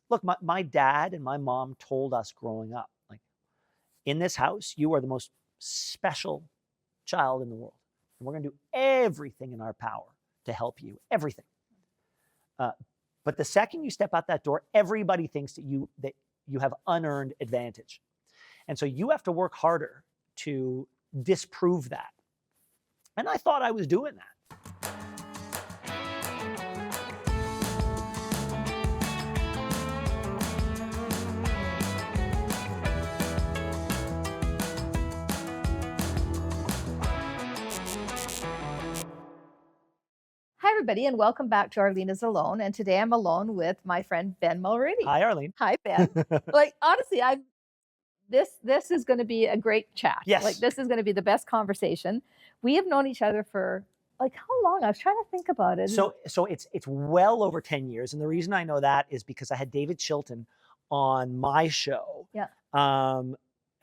look, my dad and my mom told us growing up, like, in this house, you are the most special child in the world. And we're going to do everything in our power to help you, everything. But the second you step out that door, everybody thinks that you have unearned advantage. And so you have to work harder to disprove that. And I thought I was doing that. Hi, everybody, and welcome back to Arlene Is Alone. And today I'm alone with my friend Ben Mulroney. Hi, Arlene. Hi, Ben. Like, honestly, this is going to be a great chat. Yes. Like, this is going to be the best conversation. We have known each other for, like, how long? I was trying to think about it. So it's well over 10 years. And the reason I know that is because I had David Chilton on my show. Yeah.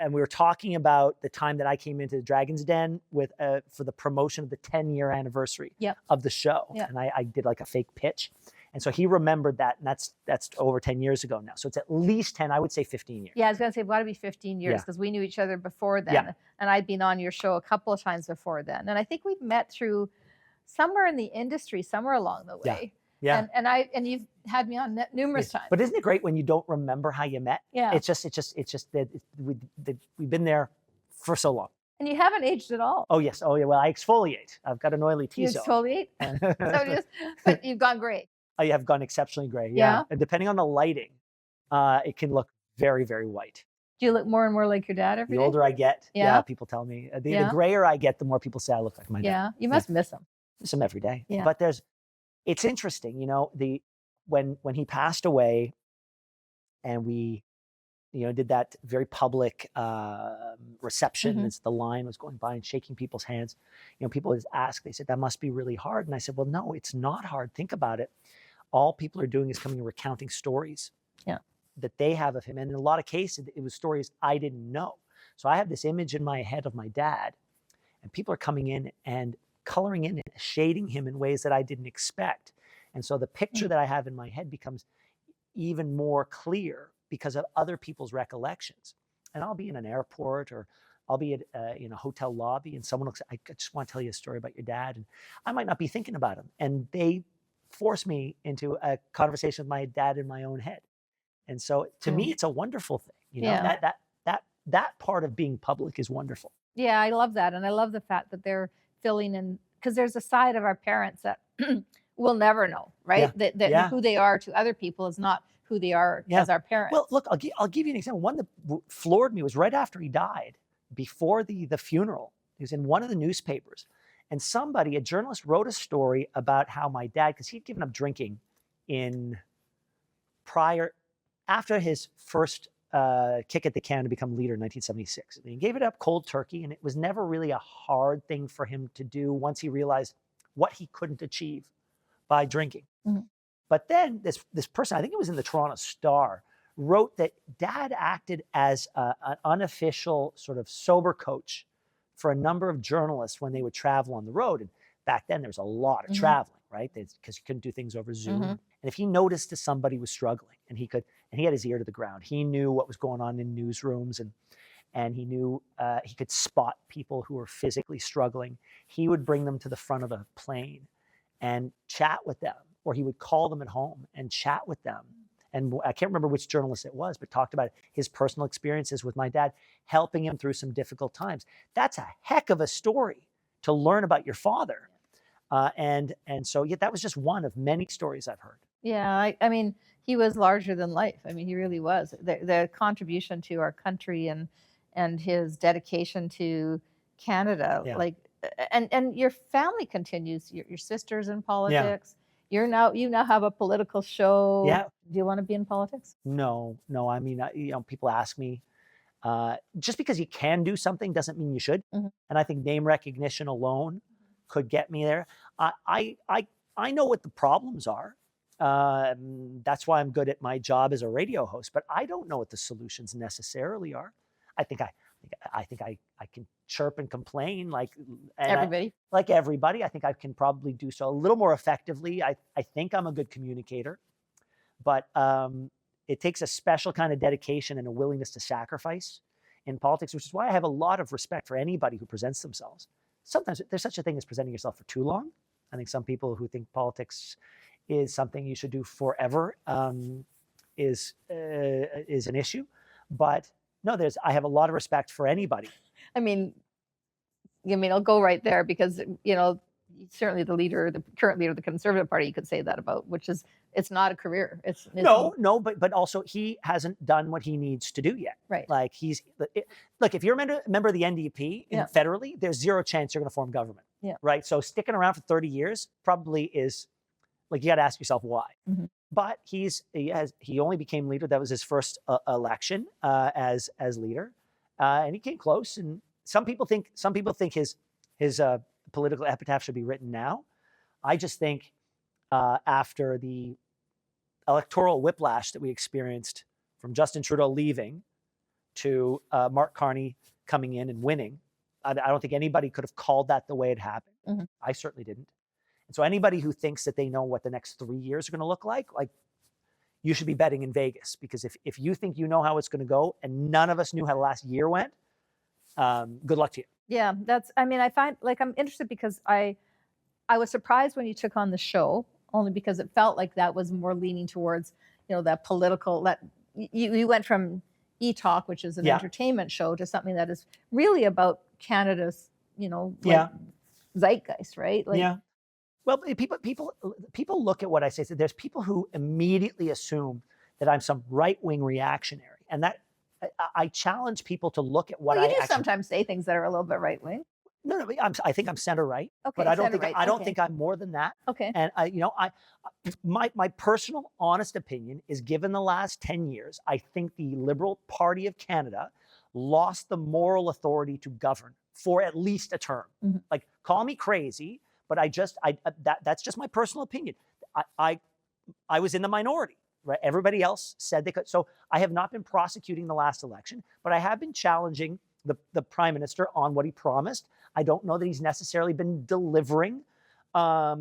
And we were talking about the time that I came into the Dragon's Den with for the promotion of the 10-year anniversary of the show. Yeah. And I did like a fake pitch. And so he remembered that, and that's over 10 years ago now. So it's at least 10, I would say 15 years. Yeah, I was going to say, it's got to be 15 years because we knew each other before then. Yeah. And I'd been on your show a couple of times before then. And I think we've met through somewhere in the industry, somewhere along the way. Yeah. And you've had me on numerous times. But isn't it great when you don't remember how you met? Yeah. It's just that we've been there for so long. And you haven't aged at all. Oh yes. Oh yeah. Well, I exfoliate. I've got an oily T-zone. You exfoliate? But you've gone gray. I have gone exceptionally gray. Yeah. And depending on the lighting, it can look very, very white. Do you look more and more like your dad every day? The older I get, people tell me. The grayer I get, the more people say I look like my dad. Yeah. You must miss him. Miss him every day. Yeah. But it's interesting, when he passed away, and we, did that very public reception as the line was going by and shaking people's hands. People would ask, they said, that must be really hard. And I said, well, no, it's not hard. Think about it. All people are doing is coming and recounting stories that they have of him. And in a lot of cases, it was stories I didn't know. So I have this image in my head of my dad, and people are coming in and coloring in and shading him in ways that I didn't expect. And so the picture that I have in my head becomes even more clear because of other people's recollections. And I'll be in an airport, or I'll be in a hotel lobby, and someone will say, I just want to tell you a story about your dad. And I might not be thinking about him. And they force me into a conversation with my dad in my own head. And so to me, it's a wonderful thing. That part of being public is wonderful. Yeah, I love that. And I love the fact that they're filling in, because there's a side of our parents that we'll never know, right? That who they are to other people is not who they are as our parents. Well, look, I'll give you an example. One that floored me was right after he died, before the funeral. He was in one of the newspapers, and a journalist wrote a story about how my dad, because he'd given up drinking after his first kick at the can to become leader in 1976. And he gave it up cold turkey, and it was never really a hard thing for him to do once he realized what he couldn't achieve by drinking. Mm-hmm. But then this person, I think it was in the Toronto Star, wrote that Dad acted as an unofficial sort of sober coach for a number of journalists when they would travel on the road. And back then there was a lot of traveling, right? Because you couldn't do things over Zoom. Mm-hmm. And if he noticed that somebody was struggling, and he had his ear to the ground, he knew what was going on in newsrooms, and he knew he could spot people who were physically struggling. He would bring them to the front of a plane and chat with them, or he would call them at home and chat with them. And I can't remember which journalist it was, but talked about his personal experiences with my dad, helping him through some difficult times. That's a heck of a story to learn about your father. And so that was just one of many stories I've heard. Yeah, I mean, he was larger than life. I mean, he really was. The contribution to our country and his dedication to Canada, and your family continues. Your sister's in politics. Yeah. You now have a political show. Yeah. Do you want to be in politics? No. I mean, people ask me. Just because you can do something doesn't mean you should. Mm-hmm. And I think name recognition alone could get me there. I know what the problems are. That's why I'm good at my job as a radio host, but I don't know what the solutions necessarily are. I think I can chirp and complain like everybody. I think I can probably do so a little more effectively. I think I'm a good communicator, but it takes a special kind of dedication and a willingness to sacrifice in politics, which is why I have a lot of respect for anybody who presents themselves. Sometimes there's such a thing as presenting yourself for too long. I think some people who think politics is something you should do forever is an issue. But no, I have a lot of respect for anybody. I mean, I'll go right there because, certainly the current leader of the Conservative Party, you could say that about, which is, it's not a career. No, but also he hasn't done what he needs to do yet. Right. Like look, if you're a member of the NDP federally, there's zero chance you're going to form government. Yeah. Right. So sticking around for 30 years probably is like, you got to ask yourself why. Mm-hmm. But he only became leader. That was his first election as leader, and he came close. And some people think his political epitaph should be written now. I just think after the electoral whiplash that we experienced from Justin Trudeau leaving to Mark Carney coming in and winning, I don't think anybody could have called that the way it happened. Mm-hmm. I certainly didn't. And so anybody who thinks that they know what the next 3 years are going to look like you should be betting in Vegas, because if you think you know how it's going to go and none of us knew how the last year went, good luck to you. Yeah, I find, I'm interested because I was surprised when you took on the show, only because it felt like that was more leaning towards, that political, that you went from eTalk, which is an entertainment show, to something that is really about Canada's, zeitgeist, right? Well, people look at what I say. So there's people who immediately assume that I'm some right-wing reactionary, and that I challenge people to look at what you do sometimes say things that are a little bit right-wing. No, I think I'm center right. Okay, but I don't think I'm more than that. Okay. And my personal honest opinion is, given the last 10 years, I think the Liberal Party of Canada lost the moral authority to govern for at least a term. Mm-hmm. Like, call me crazy, but that's just my personal opinion. I was in the minority, right? Everybody else said they could. So I have not been prosecuting the last election, but I have been challenging the Prime Minister on what he promised. I don't know that he's necessarily been delivering. I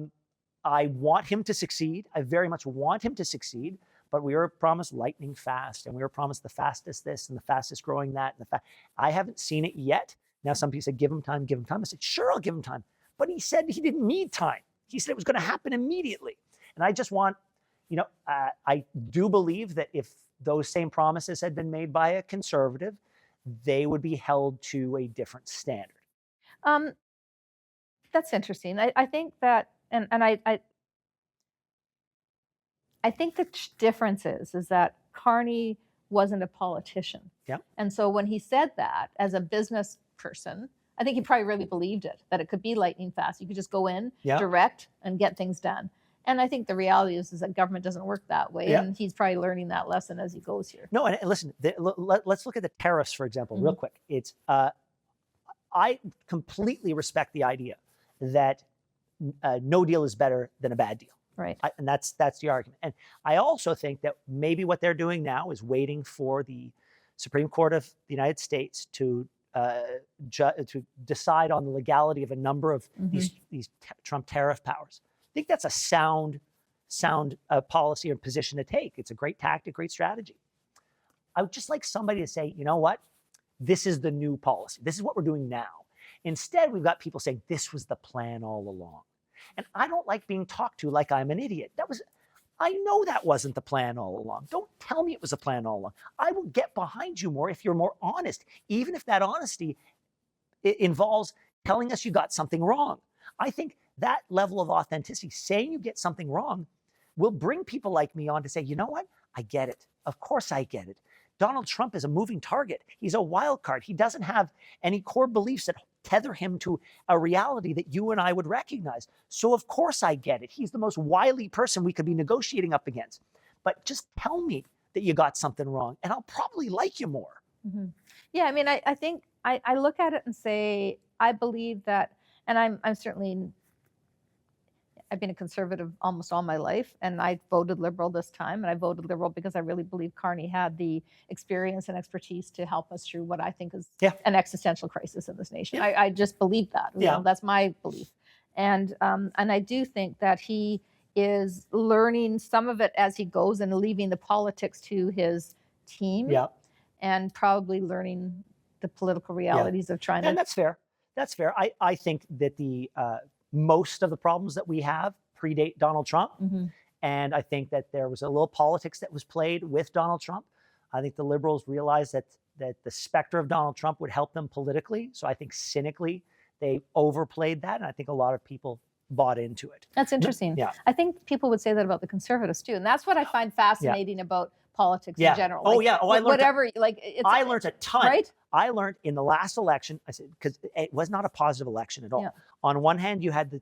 want him to succeed. I very much want him to succeed, but we were promised lightning fast, and we were promised the fastest this and the fastest growing that. I haven't seen it yet. Now, some people said, give him time, give him time. I said, sure, I'll give him time. But he said he didn't need time. He said it was going to happen immediately. And I just want, I do believe that if those same promises had been made by a Conservative, they would be held to a different standard. That's interesting. I think that, and I think the difference is that Carney wasn't a politician. Yeah. And so when he said that as a business person, I think he probably really believed it, that it could be lightning fast. You could just go in, direct, and get things done. And I think the reality is that government doesn't work that way. And he's probably learning that lesson as he goes here. No, and listen, let's look at the tariffs, for example, real quick. It's I completely respect the idea that no deal is better than a bad deal. Right. And that's the argument. And I also think that maybe what they're doing now is waiting for the Supreme Court of the United States to decide on the legality of a number of these Trump tariff powers. I think that's a sound policy or position to take. It's a great tactic, great strategy. I would just like somebody to say, you know what? This is the new policy. This is what we're doing now. Instead, we've got people saying this was the plan all along. And I don't like being talked to like I'm an idiot. I know that wasn't the plan all along. Don't tell me it was a plan all along. I will get behind you more if you're more honest, even if that honesty involves telling us you got something wrong. I think that level of authenticity, saying you get something wrong, will bring people like me on to say, you know what? I get it. Of course I get it. Donald Trump is a moving target. He's a wild card. He doesn't have any core beliefs that tether him to a reality that you and I would recognize. So of course I get it. He's the most wily person we could be negotiating up against. But just tell me that you got something wrong, and I'll probably like you more. Mm-hmm. Yeah, I mean, I think I look at it and say, I believe that, and I'm certainly, I've been a Conservative almost all my life, and I voted Liberal this time, and I voted Liberal because I really believe Carney had the experience and expertise to help us through what I think is an existential crisis in this nation. I just believe that. You know, that's my belief. And I do think that he is learning some of it as he goes and leaving the politics to his team. Yeah. And probably learning the political realities of trying to. And that's fair. That's fair. I think that the most of the problems that we have predate Donald Trump. And I think that there was a little politics that was played with Donald Trump. I think the Liberals realized that the specter of Donald Trump would help them politically. So I think cynically they overplayed that. And I think a lot of people bought into it. That's interesting. Yeah. I think people would say that about the Conservatives too. And that's what I find fascinating about politics in general. Oh, yeah. Oh, I learned whatever. I learned a ton. Right? I learned in the last election, I said, because it was not a positive election at all. On one hand, you had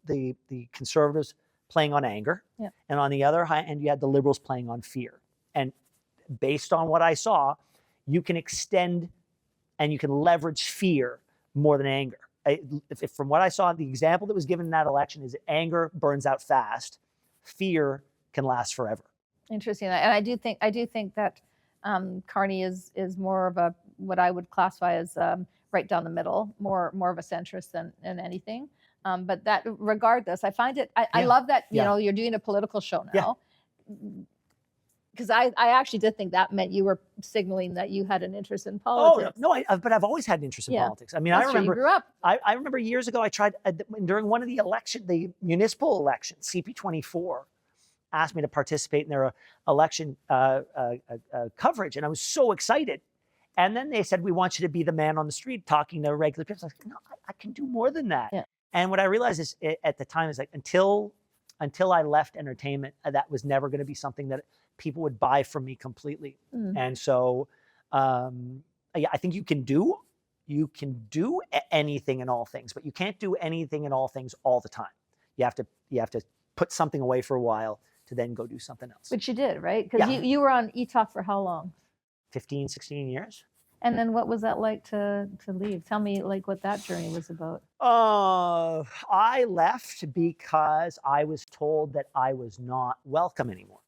the Conservatives playing on anger. And on the other hand, you had the Liberals playing on fear. And based on what I saw, you can extend and you can leverage fear more than anger. If from what I saw, the example that was given in that election is that anger burns out fast. Fear can last forever. Interesting. And I do think that Carney is more of a, what I would classify as right down the middle, more of a centrist than anything. But that regardless, I find it, I love that, you know, you're doing a political show now. Because I actually did think that meant you were signaling that you had an interest in politics. Oh, no, but I've always had an interest in politics. I mean, I remember, you grew up. I remember years ago, I tried, during one of the municipal elections, CP24, asked me to participate in their election coverage. And I was so excited. And then they said, we want you to be the man on the street talking to regular people. I was like, no, I can do more than that. And what I realized is at the time is like, until I left entertainment, that was never going to be something that people would buy from me completely. And so, I think you can do anything and all things, but you can't do anything and all things all the time. You have to put something away for a while to then go do something else. Which you did, right? Because you were on eTalk for how long? 15, 16 years. And then what was that like to leave? Tell me like what that journey was about. I left because I was told that I was not welcome anymore.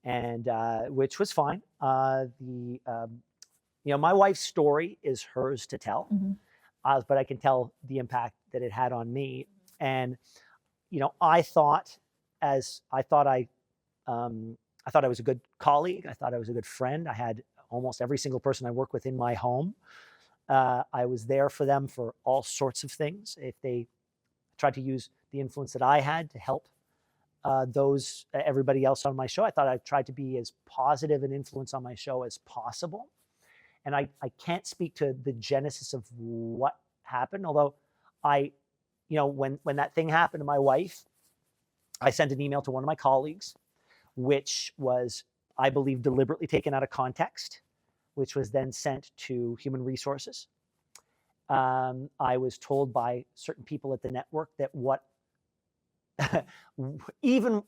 And which was fine. You know, my wife's story is hers to tell, but I can tell the impact that it had on me. And you know, I thought I was a good colleague. I thought I was a good friend. I had almost every single person I work with in my home. I was there for them for all sorts of things. If they tried to use the influence that I had to help everybody else on my show, I thought I tried to be as positive an influence on my show as possible. And I can't speak to the genesis of what happened, although you know, when that thing happened to my wife, I sent an email to one of my colleagues, which was, I believe, deliberately taken out of context, which was then sent to Human Resources. I was told by certain people at the network that even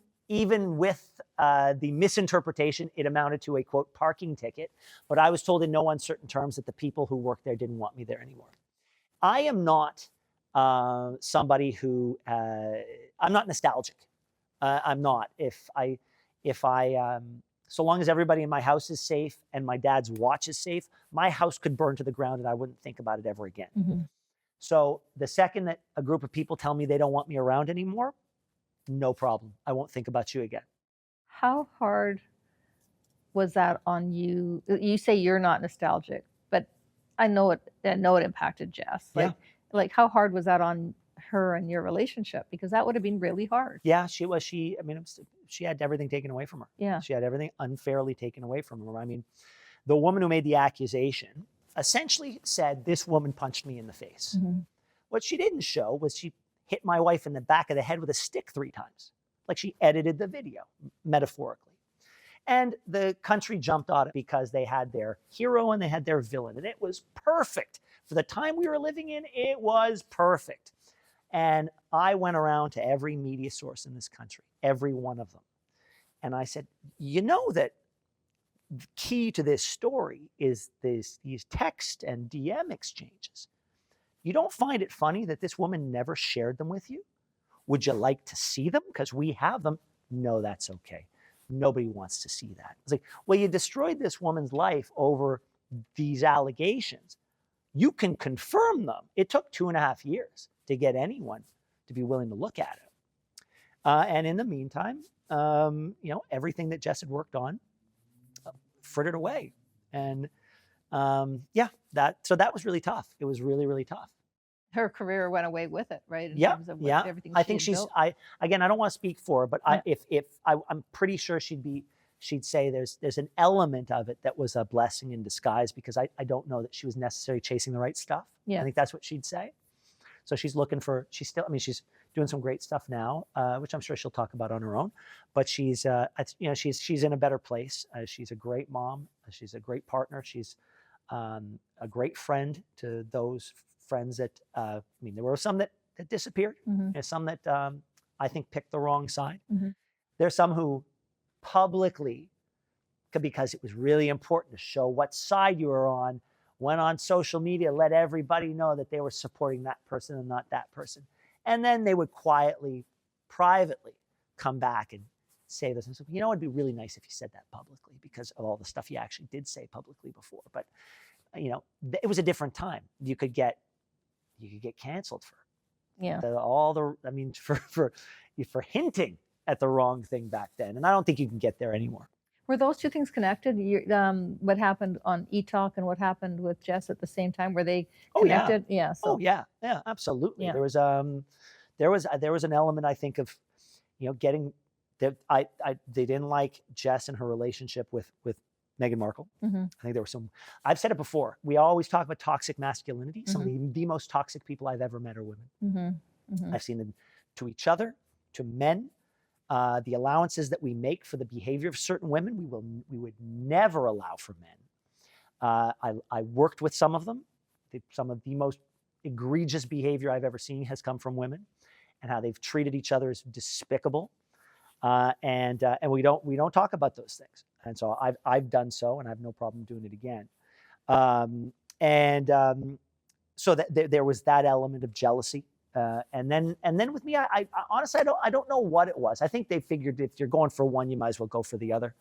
with the misinterpretation, it amounted to a, quote, parking ticket. But I was told in no uncertain terms that the people who worked there didn't want me there anymore. I am not somebody who, I'm not nostalgic. I'm not. So long as everybody in my house is safe and my dad's watch is safe, my house could burn to the ground and I wouldn't think about it ever again. So the second that a group of people tell me they don't want me around anymore, no problem. I won't think about you again. How hard was that on you? You say you're not nostalgic, but I know it impacted Jess. Like how hard was that on her and your relationship? Because that would have been really hard. Yeah, she had everything taken away from her. Yeah. She had everything unfairly taken away from her. I mean, the woman who made the accusation essentially said, this woman punched me in the face. What she didn't show was she hit my wife in the back of the head with a stick 3 times. Like she edited the video, metaphorically. And the country jumped on it because they had their hero and they had their villain. And it was perfect. For the time we were living in, it was perfect. And I went around to every media source in this country, every one of them. And I said, you know that the key to this story is these text and DM exchanges. You don't find it funny that this woman never shared them with you? Would you like to see them? Because we have them. No, that's okay. Nobody wants to see that. It's like, well, you destroyed this woman's life over these allegations. You can confirm them. It took 2.5 years to get anyone to be willing to look at it. And in the meantime, everything that Jess had worked on frittered away. And so that was really tough. It was really, really tough. Her career went away with it, right? In Yeah, terms of yeah. everything I think she had she's. built. I don't want to speak for her, but I'm pretty sure she'd say there's an element of it that was a blessing in disguise, because I don't know that she was necessarily chasing the right stuff. Yeah. I think that's what she'd say. So she's looking for. She's doing some great stuff now, which I'm sure she'll talk about on her own. But she's in a better place. She's a great mom. She's a great partner. She's a great friend to those friends that, there were some that disappeared. There's some that I think picked the wrong side. There's some who publicly, because it was really important to show what side you were on, went on social media, let everybody know that they were supporting that person and not that person. And then they would quietly, privately come back and say this. And so, it'd be really nice if you said that publicly, because of all the stuff you actually did say publicly before. But, it was a different time. You could get canceled for for hinting at the wrong thing back then. And I don't think you can get there anymore. Were those two things connected? What happened on eTalk and what happened with Jess at the same time? Were they connected? Yeah. So. Yeah, absolutely. Yeah. There was an element, I think, of getting that. They didn't like Jess and her relationship with Meghan Markle. I think there were some. I've said it before. We always talk about toxic masculinity. Some of the most toxic people I've ever met are women. I've seen them to each other, to men. The allowances that we make for the behavior of certain women, we would never allow for men. I worked with some of them. Some of the most egregious behavior I've ever seen has come from women, and how they've treated each other is despicable. And we don't talk about those things. And so I've done so, and I have no problem doing it again. So that there was that element of jealousy. And then with me, I honestly, I don't know what it was. I think they figured if you're going for one, you might as well go for the other.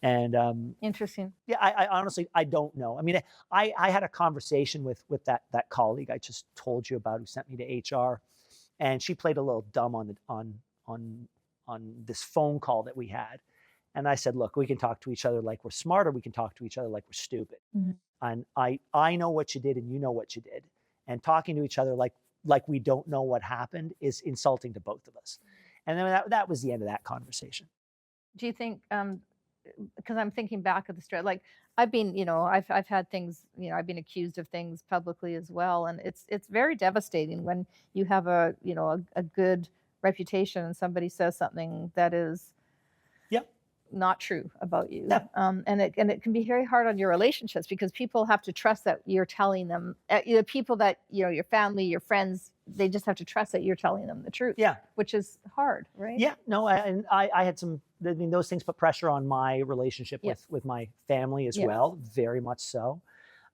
And interesting. Yeah, I honestly, I don't know. I had a conversation with that colleague I just told you about, who sent me to HR, and she played a little dumb on this phone call that we had. And I said, look, we can talk to each other like we're smart, or we can talk to each other like we're stupid. And I know what you did, and you know what you did. And talking to each other like we don't know what happened is insulting to both of us. And then that was the end of that conversation. Do you think, because I'm thinking back at the story, like I've been, I've had things, I've been accused of things publicly as well. And it's very devastating when you have a good reputation and somebody says something that is not true about you. And it can be very hard on your relationships, because people have to trust that you're telling them, people that, your family, your friends, they just have to trust that you're telling them the truth. Yeah. Which is hard, right? Yeah, no, I had some, those things put pressure on my relationship with my family as well, very much so.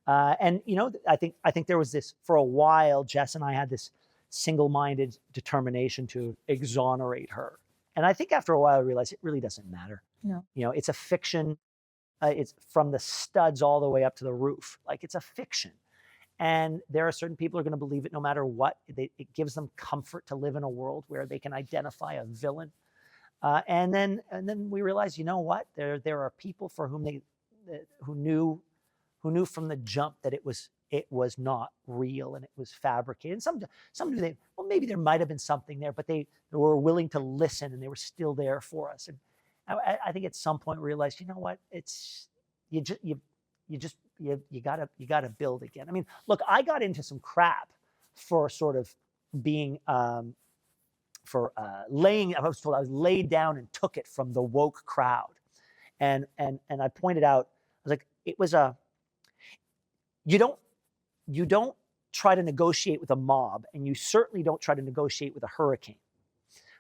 And, I think there was this, for a while, Jess and I had this single-minded determination to exonerate her. And I think after a while I realized it really doesn't matter. No. It's a fiction. It's from the studs all the way up to the roof. Like, it's a fiction. And there are certain people who are going to believe it no matter what. It gives them comfort to live in a world where they can identify a villain. And then we realize, what? There are people for whom who knew from the jump that it was not real and it was fabricated. And some knew maybe there might have been something there, but they were willing to listen, and they were still there for us. And I think at some point we realized, what? It's you gotta build again. Look, I got into some crap for sort of being laying. I was told I was laid down and took it from the woke crowd, and I pointed out, I was like, it was you don't try to negotiate with a mob, and you certainly don't try to negotiate with a hurricane.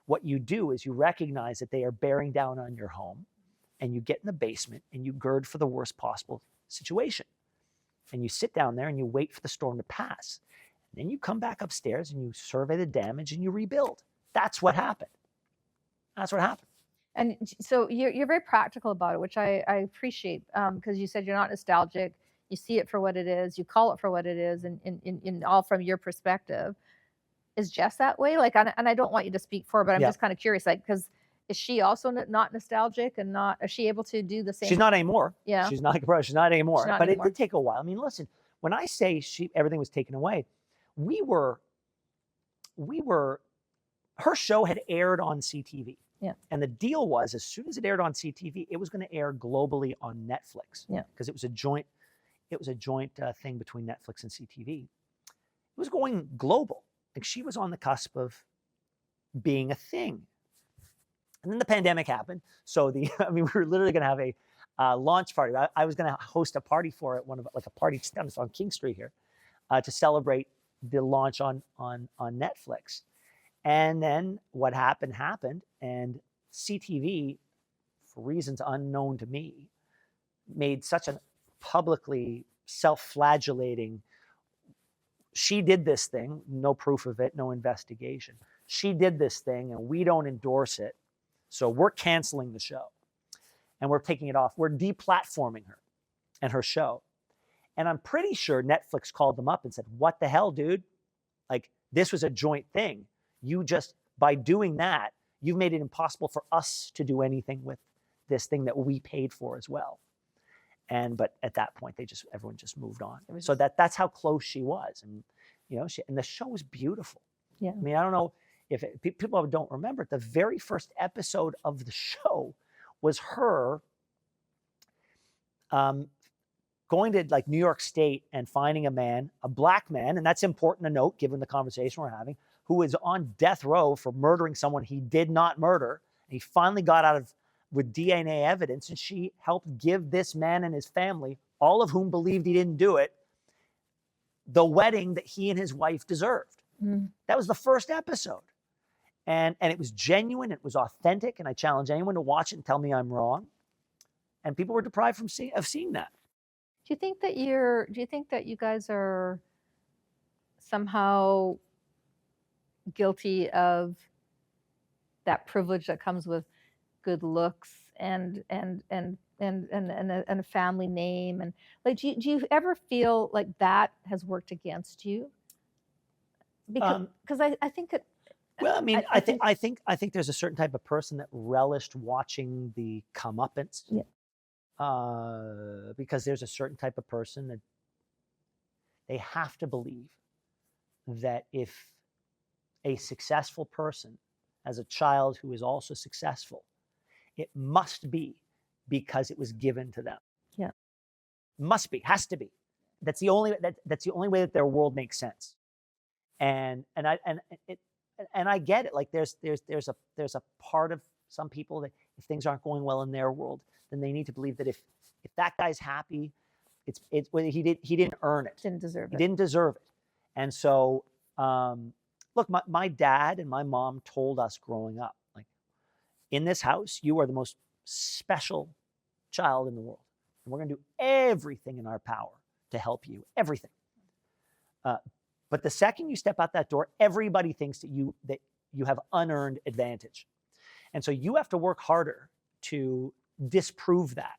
What you do is you recognize that they are bearing down on your home, and you get in the basement and you gird for the worst possible situation. And you sit down there and you wait for the storm to pass. And then you come back upstairs and you survey the damage and you rebuild. That's what happened. That's what happened. And so you're very practical about it, which I appreciate, because you said you're not nostalgic. You see it for what it is. You call it for what it is, and in all from your perspective. is Jess that way? Like, and I don't want you to speak for her, but I'm Yeah. just kind of curious, like, because is she also not nostalgic and not, is she able to do the same? She's not anymore. Yeah. She's not anymore. She's not But anymore. it did take a while. I mean, listen, when I say everything was taken away, we were, her show had aired on CTV. Yeah. And the deal was, as soon as it aired on CTV, it was going to air globally on Netflix. Yeah. Because it was a joint thing between Netflix and CTV. It was going global. Like, she was on the cusp of being a thing. And then the pandemic happened. So we were literally going to have a launch party. I was going to host a party for it, a party on King Street here, to celebrate the launch on Netflix. And then what happened, and CTV, for reasons unknown to me, made such a publicly self-flagellating, she did this thing, no proof of it, no investigation. She did this thing and we don't endorse it. So we're canceling the show and we're taking it off. We're deplatforming her and her show. And I'm pretty sure Netflix called them up and said, what the hell, dude? Like, this was a joint thing. You just, by doing that, you've made it impossible for us to do anything with this thing that we paid for as well. But at that point, everyone just moved on. So that's how close she was. And, and the show was beautiful. Yeah. I mean, I don't know if people don't remember it. The very first episode of the show was her going to like New York State and finding a black man, and that's important to note given the conversation we're having, who is on death row for murdering someone he did not murder. And he finally got out with DNA evidence, and she helped give this man and his family, all of whom believed he didn't do it, the wedding that he and his wife deserved. Mm. That was the first episode. And it was genuine, it was authentic, and I challenge anyone to watch it and tell me I'm wrong. And people were deprived of seeing that. Do you think that you guys are somehow guilty of that privilege that comes with good looks and a family name, and like, do you ever feel like that has worked against you? Because I think it. Well, I mean, I think there's a certain type of person that relished watching the comeuppance. Yeah. Because there's a certain type of person that they have to believe that if a successful person has a child who is also successful, it must be because it was given to them. Yeah. Must be, has to be. That's the only way that their world makes sense. And I get it. Like there's a part of some people that if things aren't going well in their world, then they need to believe that if that guy's happy, it's he didn't earn it. Didn't deserve it. He didn't deserve it. And so look, my dad and my mom told us growing up, like, in this house, you are the most special child in the world. And we're going to do everything in our power to help you, everything. But the second you step out that door, everybody thinks that you have unearned advantage. And so you have to work harder to disprove that.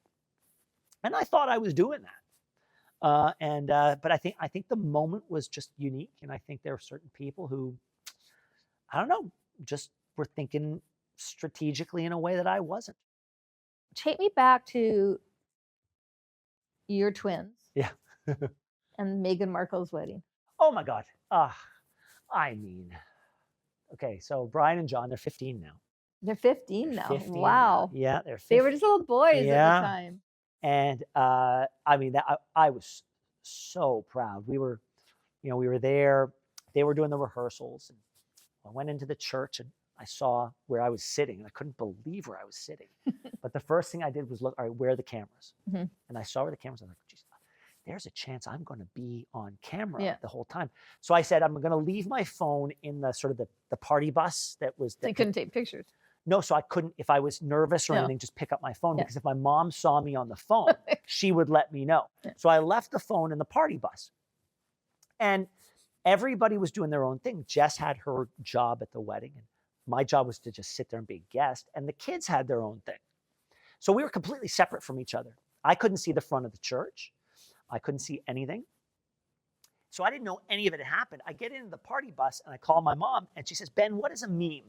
And I thought I was doing that. But I think the moment was just unique. And I think there are certain people who, I don't know, just were thinking strategically in a way that I wasn't. Take me back to your twins. Yeah. And Meghan Markle's wedding. Oh my God. I mean, okay, so Brian and John, they're 15 now. They're 15 now. 15 wow. Now. Yeah, they're 15. They were just little boys at the time. And I mean, I was so proud. We were there. They were doing the rehearsals. And I went into the church and I saw where I was sitting, and I couldn't believe where I was sitting. But the first thing I did was look, all right, where are the cameras? Mm-hmm. And I saw where the cameras were. I was like, geez, there's a chance I'm going to be on camera the whole time. So I said, I'm going to leave my phone in the sort of the party bus that was. So you couldn't take pictures? No, so I couldn't, if I was nervous or anything, just pick up my phone, because if my mom saw me on the phone, she would let me know. Yeah. So I left the phone in the party bus. And everybody was doing their own thing. Jess had her job at the wedding, and my job was to just sit there and be a guest, and the kids had their own thing. So we were completely separate from each other. I couldn't see the front of the church. I couldn't see anything. So I didn't know any of it had happened. I get into the party bus and I call my mom and she says, Ben, what is a meme?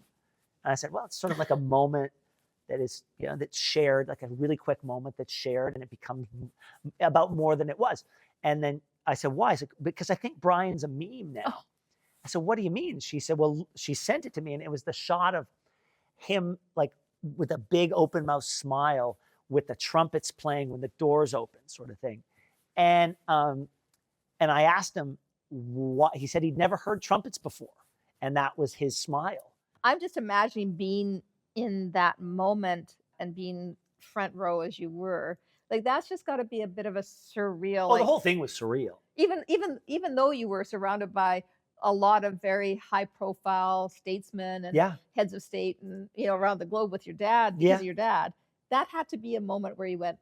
And I said, well, it's sort of like a moment that is, that's shared, like a really quick moment that's shared and it becomes about more than it was. And then I said, why? I said, because I think Brian's a meme now. Oh. I said, what do you mean? She said, well, she sent it to me and it was the shot of him like with a big open mouth smile with the trumpets playing when the doors open, sort of thing. And I asked him what, he said he'd never heard trumpets before. And that was his smile. I'm just imagining being in that moment and being front row as you were. Like, that's just got to be a bit of a surreal. Oh, the whole thing was surreal. Even though you were surrounded by a lot of very high profile statesmen and heads of state and, around the globe with your dad, because of your dad, that had to be a moment where you went,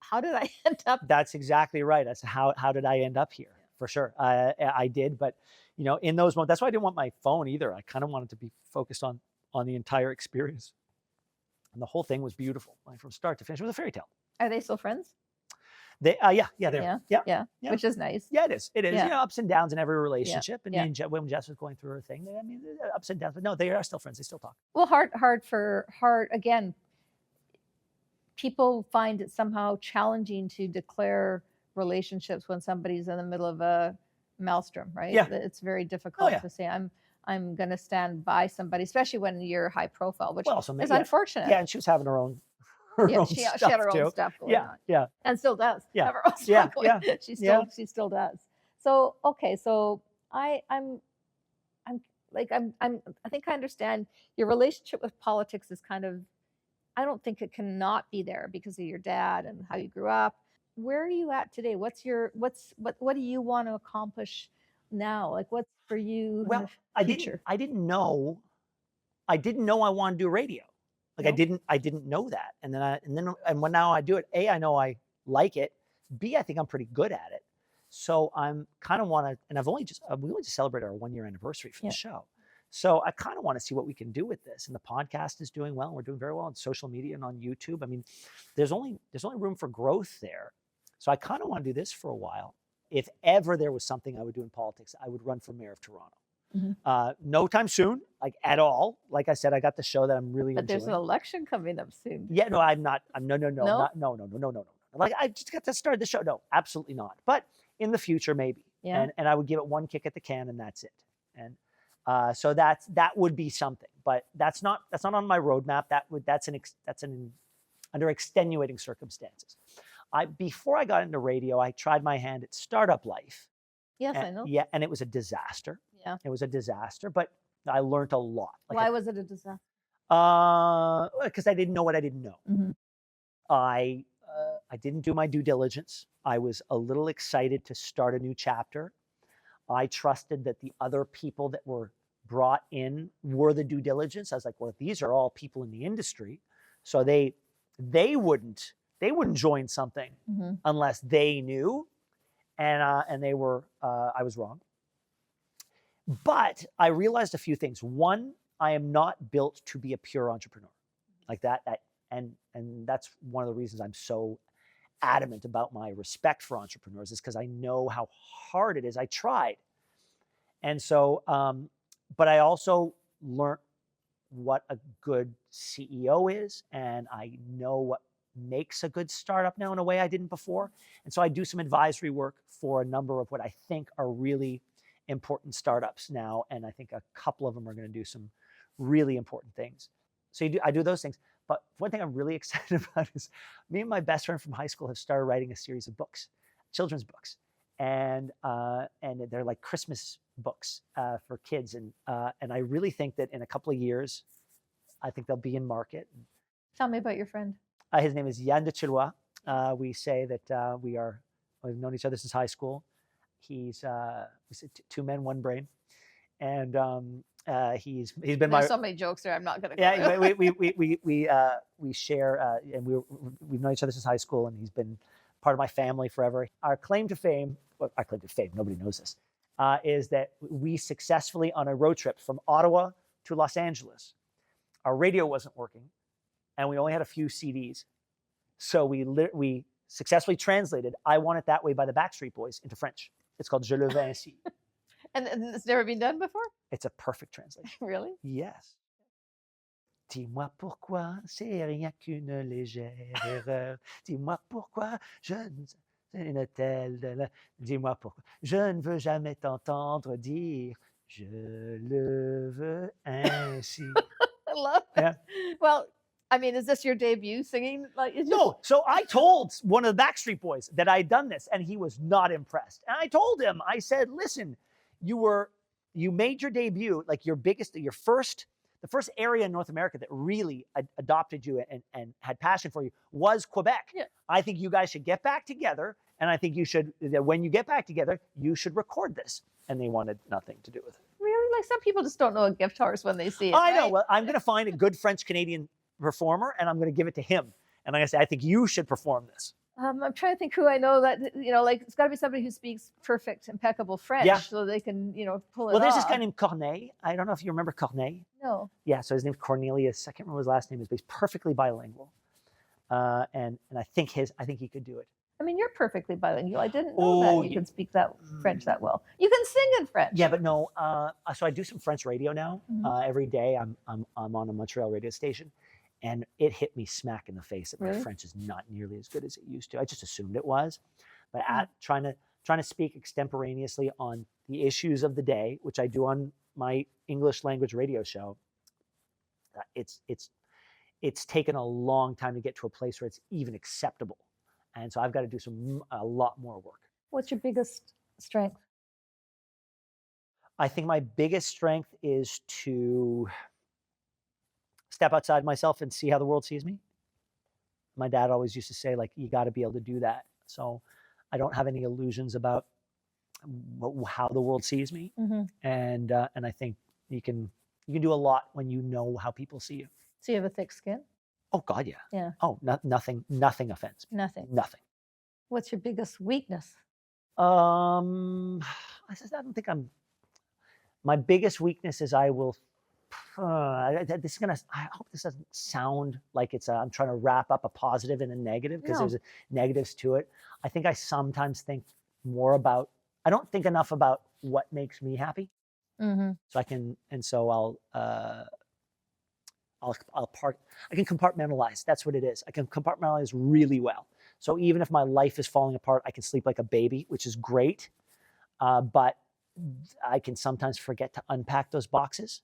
how did I end up? That's exactly right. That's how did I end up here? For sure. I did. But, in those moments, that's why I didn't want my phone either. I kind of wanted to be focused on the entire experience. And the whole thing was beautiful. Like, from start to finish. It was a fairy tale. Are they still friends? They, yeah, which is nice. Yeah, it is. It is. Ups and downs in every relationship. And when Jess was going through her thing, I mean, ups and downs. But no, they are still friends. They still talk. Well, hard again. People find it somehow challenging to declare relationships when somebody's in the middle of a maelstrom, right? Yeah. It's very difficult to say, I'm going to stand by somebody, especially when you're high profile, which is unfortunate. Yeah, and she was having her own she had her own stuff going on. Yeah. And still does. Have her own stuff going. She still does. So, okay. So I think I understand your relationship with politics is kind of, I don't think it cannot be there because of your dad and how you grew up. Where are you at today? What do you want to accomplish now? Like, what's for you? Well, I didn't know I wanted to do radio. Like, I didn't know that. And when now I do it, A, I know I like it. B, I think I'm pretty good at it. So I'm kind of want to, and we only just celebrated our 1-year anniversary for the show. So I kind of want to see what we can do with this. And the podcast is doing well. We're doing very well on social media and on YouTube. I mean, there's only room for growth there. So I kind of want to do this for a while. If ever there was something I would do in politics, I would run for mayor of Toronto. Mm-hmm. No time soon, like at all. Like I said, I got the show that I'm really enjoying. But there's an election coming up soon. Yeah, no, I'm not. No. Like, I just got to start the show. No, absolutely not. But in the future, maybe. Yeah. And I would give it one kick at the can, and that's it. And so that would be something. But that's not on my roadmap. That's under extenuating circumstances. Before I got into radio, I tried my hand at startup life. Yes, I know. Yeah, and it was a disaster. Yeah. It was a disaster, but I learned a lot. Why was it a disaster? Because I didn't know what I didn't know. Mm-hmm. I didn't do my due diligence. I was a little excited to start a new chapter. I trusted that the other people that were brought in were the due diligence. I was like, well, these are all people in the industry, so they wouldn't join something unless they knew. And they were, I was wrong. But I realized a few things. One, I am not built to be a pure entrepreneur like that. And that's one of the reasons I'm so adamant about my respect for entrepreneurs, is because I know how hard it is. I tried. And so, but I also learned what a good CEO is, and I know what makes a good startup now in a way I didn't before. And so I do some advisory work for a number of what I think are really important startups now. And I think a couple of them are going to do some really important things. So I do those things. But one thing I'm really excited about is me and my best friend from high school have started writing a series of books, children's books. And they're like Christmas books for kids. And I really think that in a couple of years, I think they'll be in market. Tell me about your friend. His name is Yann de Chilois. We say that we've known each other since high school. He's we say two men, one brain, and he's been There's my. so many jokes there. I'm not going to. Yeah, we share and we've known each other since high school, and he's been part of my family forever. Our claim to fame, nobody knows this, is that we successfully, on a road trip from Ottawa to Los Angeles, our radio wasn't working, and we only had a few CDs. So we successfully translated I Want It That Way by the Backstreet Boys into French. It's called Je le veux ainsi. And it's never been done before? It's a perfect translation. Really? Yes. Dis-moi pourquoi c'est rien qu'une légère erreur. Dis-moi pourquoi je ne... une telle... Dis-moi pourquoi je ne veux jamais t'entendre dire je le veux ainsi. I love it. Yeah. Well, I mean, is this your debut singing? Like, it's just... No, so I told one of the Backstreet Boys that I'd done this, and he was not impressed. And I told him, I said, listen, you made your debut, like the first area in North America that really adopted you and had passion for you was Quebec. Yeah. I think you guys should get back together, and I think when you get back together, you should record this. And they wanted nothing to do with it. Really? Like, some people just don't know a gift horse when they see it. I know. Right? Well, I'm going to find a good French-Canadian performer, and I'm going to give it to him. And I'm going to say, I think you should perform this. I'm trying to think who I know that, like, it's got to be somebody who speaks perfect, impeccable French, so they can, pull it off. Well, there's this guy named Corneille. I don't know if you remember Corneille. No. Yeah, so his name's Cornelius. I can't remember his last name. He's perfectly bilingual, and I think he could do it. I mean, you're perfectly bilingual. I didn't know that you could speak that French that well. You can sing in French. Yeah, but no. So I do some French radio now. Every day, I'm on a Montreal radio station. And it hit me smack in the face that my French is not nearly as good as it used to. I just assumed it was, but trying to speak extemporaneously on the issues of the day, which I do on my English language radio show, it's taken a long time to get to a place where it's even acceptable, and so I've got to do a lot more work. What's your biggest strength? I think my biggest strength is to step outside myself and see how the world sees me. My dad always used to say, like, you got to be able to do that. So I don't have any illusions about how the world sees me. And I think you can do a lot when you know how people see you. So you have a thick skin? Oh God, yeah. Yeah. Oh, nothing offends me. Nothing. What's your biggest weakness? I don't think my biggest weakness is I will. I hope this doesn't sound like I'm trying to wrap up a positive and a negative, because there's negatives to it. I think I sometimes think more about, I don't think enough about what makes me happy. So I can compartmentalize. That's what it is. I can compartmentalize really well. So even if my life is falling apart, I can sleep like a baby, which is great. But I can sometimes forget to unpack those boxes,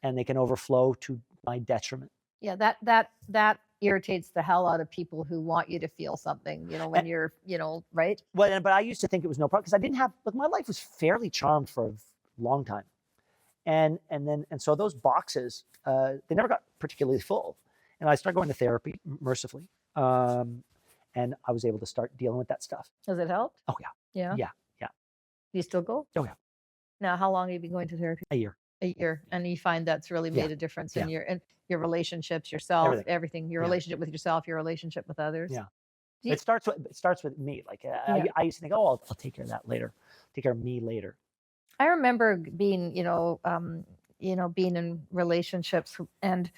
and they can overflow to my detriment. Yeah, that irritates the hell out of people who want you to feel something, when you're, right? Well, but I used to think it was no problem, because I didn't have, my life was fairly charmed for a long time. And so those boxes, they never got particularly full. And I started going to therapy, mercifully. And I was able to start dealing with that stuff. Has it helped? Oh, yeah. Yeah? Yeah. Do you still go? Oh, yeah. Now, how long have you been going to therapy? A year. A year. And you find that's really made a difference in your relationships, yourself, everything, your relationship with yourself, your relationship with others. Yeah. It starts with me. Like, I used to think, I'll take care of that later. Take care of me later. I remember being, being in relationships and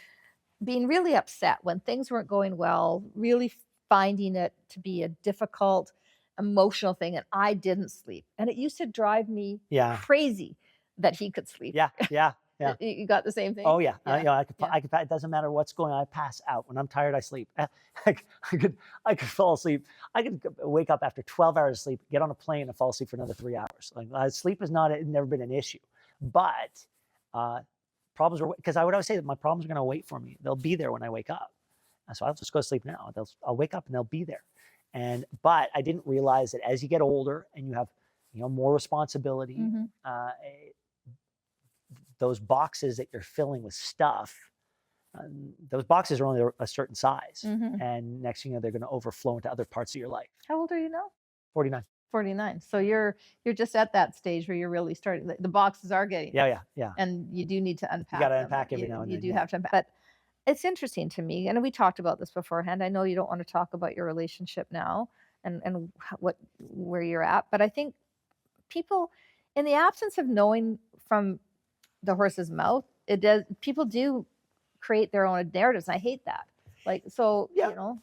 being really upset when things weren't going well, really finding it to be a difficult, emotional thing, and I didn't sleep. And it used to drive me crazy that he could sleep. Yeah. You got the same thing? Oh yeah. I could. It doesn't matter what's going on. I pass out. When I'm tired, I sleep. I could fall asleep. I could wake up after 12 hours of sleep, get on a plane, and fall asleep for another 3 hours. Like, sleep is never been an issue. But problems are, because I would always say that my problems are going to wait for me. They'll be there when I wake up. So I'll just go to sleep now. I'll wake up and they'll be there. But I didn't realize that as you get older and you have more responsibility, those boxes that you're filling with stuff, those boxes are only a certain size. And next thing you know, they're going to overflow into other parts of your life. How old are you now? 49. 49. So you're just at that stage where you're really starting. The boxes are getting Yeah. And you do need to unpack. You got to them. unpack every now and then. You do have to unpack. But it's interesting to me, and we talked about this beforehand. I know you don't want to talk about your relationship now and where you're at, but I think people, in the absence of knowing from the horse's mouth, people do create their own narratives. And I hate that. Like, so,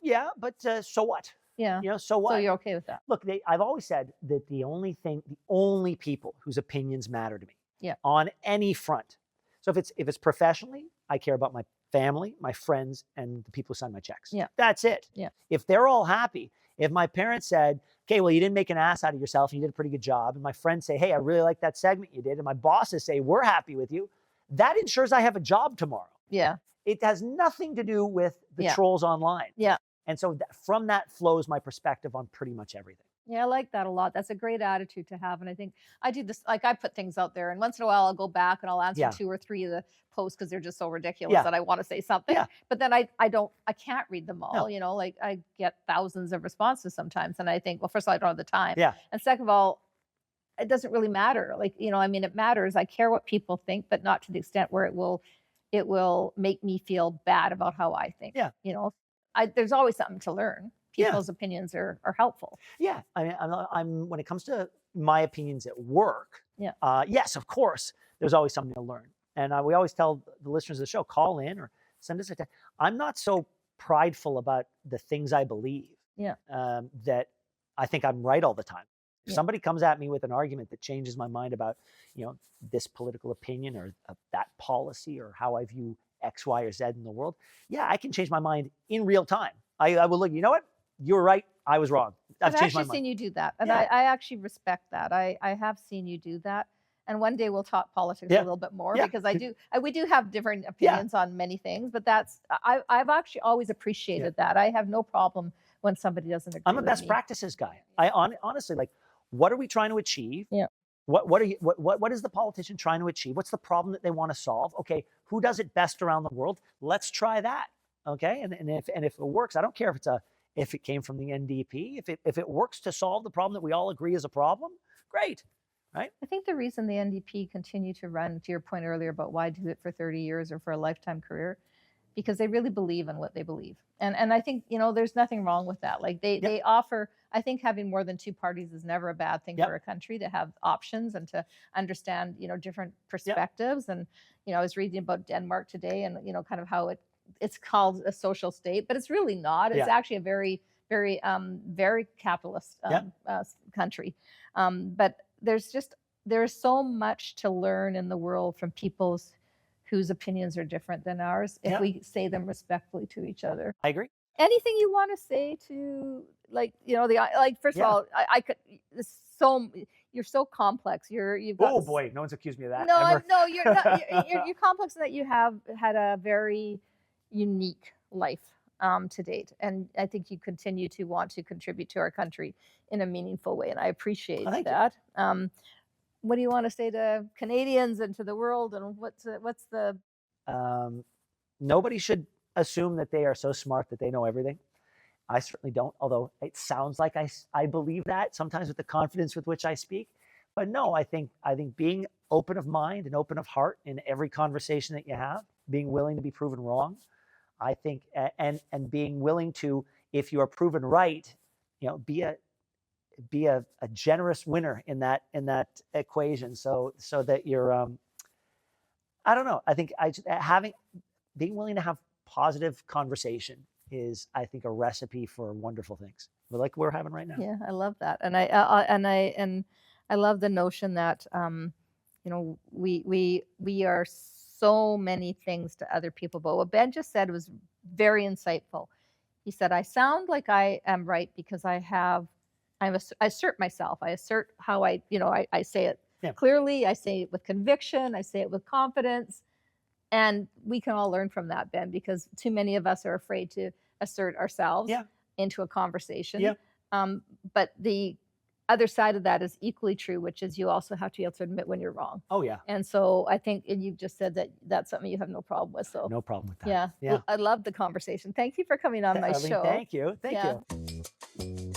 Yeah, but so what? Yeah. You know, so what? So you're okay with that? Look, I've always said that the only people whose opinions matter to me, on any front. So if it's professionally, I care about my family, my friends, and the people who sign my checks. Yeah. That's it. Yeah. If they're all happy, if my parents said, okay, well, you didn't make an ass out of yourself and you did a pretty good job, and my friends say, hey, I really like that segment you did, and my bosses say, we're happy with you, that ensures I have a job tomorrow. Yeah. It has nothing to do with the trolls online. Yeah. And so from that flows my perspective on pretty much everything. Yeah, I like that a lot. That's a great attitude to have. And I think I do this, like I put things out there, and once in a while I'll go back and I'll answer 2 or 3 of the posts because they're just so ridiculous that I want to say something. Yeah. But then I can't read them all. You know, like I get thousands of responses sometimes. And I think, well, first of all, I don't have the time. Yeah. And second of all, it doesn't really matter. Like, you know, I mean, it matters. I care what people think, but not to the extent where it will make me feel bad about how I think. Yeah. You know, there's always something to learn. People's opinions are helpful. Yeah. I mean, I'm when it comes to my opinions at work, yes, of course, there's always something to learn. And we always tell the listeners of the show, call in or send us a text. I'm not so prideful about the things I believe that I think I'm right all the time. If somebody comes at me with an argument that changes my mind about, you know, this political opinion or that policy or how I view X, Y, or Z in the world, I can change my mind in real time. I will look, you know what? You were right. I was wrong. I've actually seen you do that. And I actually respect that. I have seen you do that. And one day we'll talk politics a little bit more because we do have different opinions on many things, but I've actually always appreciated that. I have no problem when somebody doesn't agree. I'm a best practices guy. I honestly, like, what are we trying to achieve? Yeah. What is the politician trying to achieve? What's the problem that they want to solve? Okay, who does it best around the world? Let's try that. Okay, and if it works, I don't care if it came from the NDP. If it works to solve the problem that we all agree is a problem, great, right? I think the reason the NDP continue to run, to your point earlier about why do it for 30 years or for a lifetime career, because they really believe in what they believe. And I think, you know, there's nothing wrong with that. Like they offer, I think having more than 2 parties is never a bad thing for a country, to have options and to understand, you know, different perspectives. And, you know, I was reading about Denmark today and, you know, kind of how it's called a social state, but it's really not. It's actually a very, very, very capitalist country. But there's so much to learn in the world from people's whose opinions are different than ours if we say them respectfully to each other. I agree. Anything you want to say to, like, you know, first of all, I could, you're so complex. You've got, oh boy, no one's accused me of that. No, you're not. You're complex in that you have had a very unique life to date, and I think you continue to want to contribute to our country in a meaningful way, and I appreciate that. What do you want to say to Canadians and to the world? And what's the? Nobody should assume that they are so smart that they know everything. I certainly don't, although it sounds like I believe that sometimes with the confidence with which I speak. But no, I think being open of mind and open of heart in every conversation that you have, being willing to be proven wrong, I think, and being willing to, if you are proven right, you know, be a generous winner in that equation, so that you're I don't know. I think being willing to have positive conversation is, I think, a recipe for wonderful things, like we're having right now. Yeah, I love that, and I love the notion that you know, we are so many things to other people. But what Ben just said was very insightful. He said, "I sound like I am right because I assert myself. I assert how I say it clearly. I say it with conviction. I say it with confidence." And we can all learn from that, Ben, because too many of us are afraid to assert ourselves into a conversation. But the other side of that is equally true, which is you also have to be able to admit when you're wrong. Oh, yeah. And so I think, and you've just said that that's something you have no problem with. So no problem with that. Yeah. I love the conversation. Thank you for coming on my Arlene, show. Thank you. Thank you.